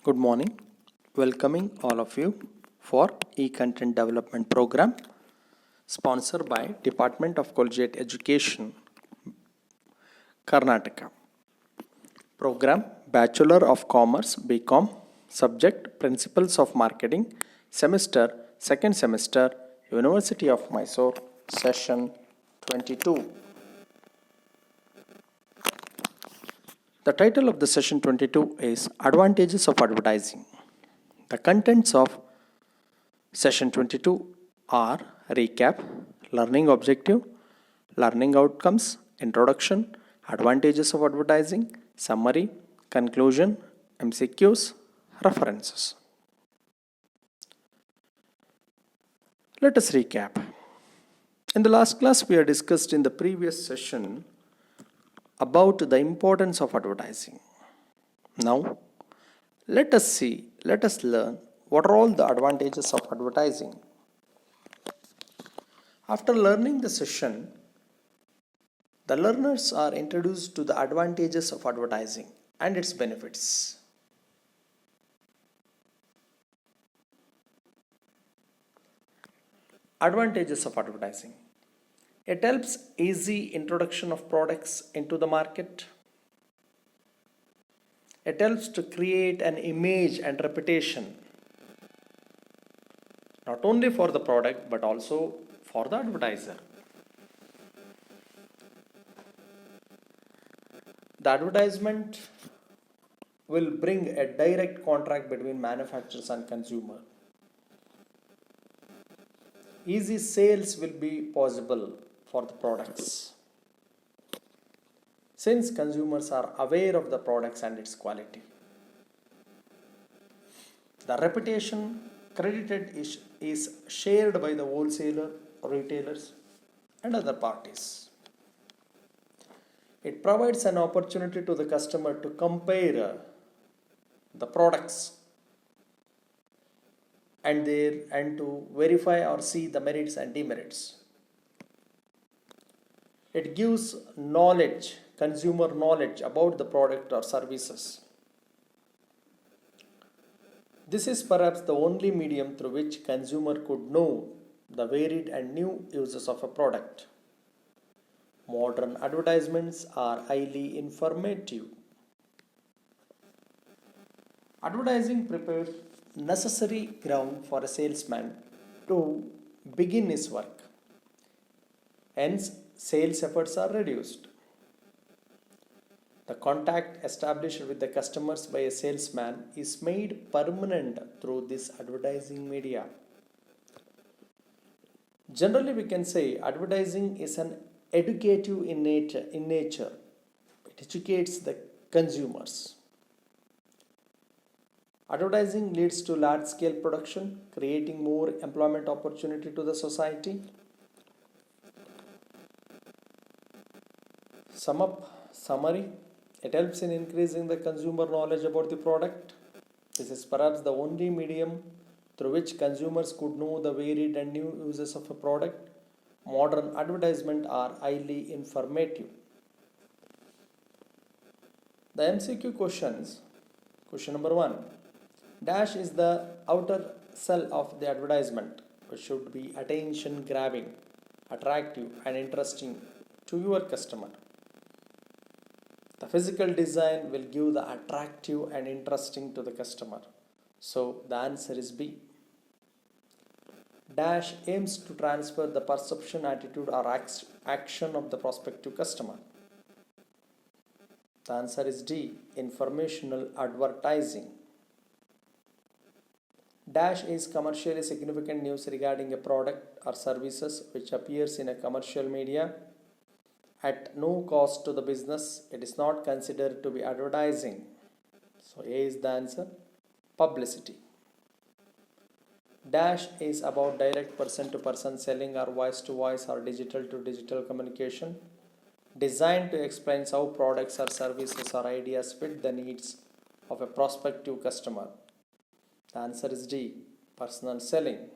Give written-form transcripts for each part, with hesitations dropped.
Good morning. Welcoming all of you for e-content development program sponsored by Department of Collegiate Education, Karnataka. Program Bachelor of Commerce BCom, subject Principles of Marketing, semester second semester, University of Mysore, session 22. The title of the session 22 is Advantages of Advertising. The contents of session 22 are recap, learning objective, learning outcomes, introduction, advantages of advertising, summary, conclusion, MCQs, references. Let us recap. In the last class, we have discussed in the previous session about the importance of advertising. Now, let us learn what are all the advantages of advertising. After learning the session, the learners are introduced to the advantages of advertising and its benefits. Advantages of advertising. It helps easy introduction of products into the market. It helps to create an image and reputation, not only for the product but also for the advertiser. The advertisement will bring a direct contract between manufacturers and consumer. Easy sales will be possible for the products, since consumers are aware of the products and its quality. The reputation credited is shared by the wholesaler, retailers, and other parties. It provides an opportunity to the customer to compare the products and to verify or see the merits and demerits. It gives knowledge, consumer knowledge about the product or services. This is perhaps the only medium through which consumer could know the varied and new uses of a product. Modern advertisements are highly informative. Advertising prepares necessary ground for a salesman to begin his work. Hence, sales efforts are reduced. The contact established with the customers by a salesman is made permanent through this advertising media. Generally, we can say advertising is an educative in nature. It educates the consumers. Advertising leads to large-scale production, creating more employment opportunity to the society. Summary. It helps in increasing the consumer knowledge about the product. This is perhaps the only medium through which consumers could know the varied and new uses of a product. Modern advertisements are highly informative. The MCQ questions. Question number 1. Dash is the outer shell of the advertisement, which should be attention grabbing, attractive and interesting to your customer. The physical design will give the attractive and interesting to the customer. So the answer is B. Dash aims to transfer the perception, attitude or action of the prospective customer. The answer is D. Informational advertising. Dash is commercially significant news regarding a product or services which appears in a commercial media at no cost to the business. It is not considered to be advertising. So A is the answer. Publicity. Dash is about direct person-to-person selling or voice-to-voice or digital-to-digital communication, designed to explain how products or services or ideas fit the needs of a prospective customer. The answer is D. Personal selling.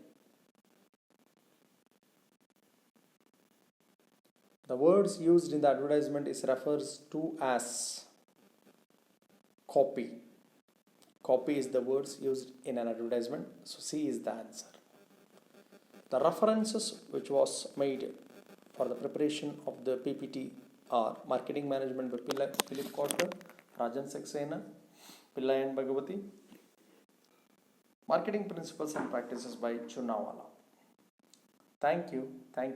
The words used in the advertisement is refers to as copy. Copy is the words used in an advertisement. So C is the answer. The references which was made for the preparation of the PPT are Marketing Management by Philip Kotler, Rajan Saxena, Pillai and Bhagavati, Marketing Principles and Practices by Chunawala. Thank you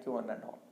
one and all.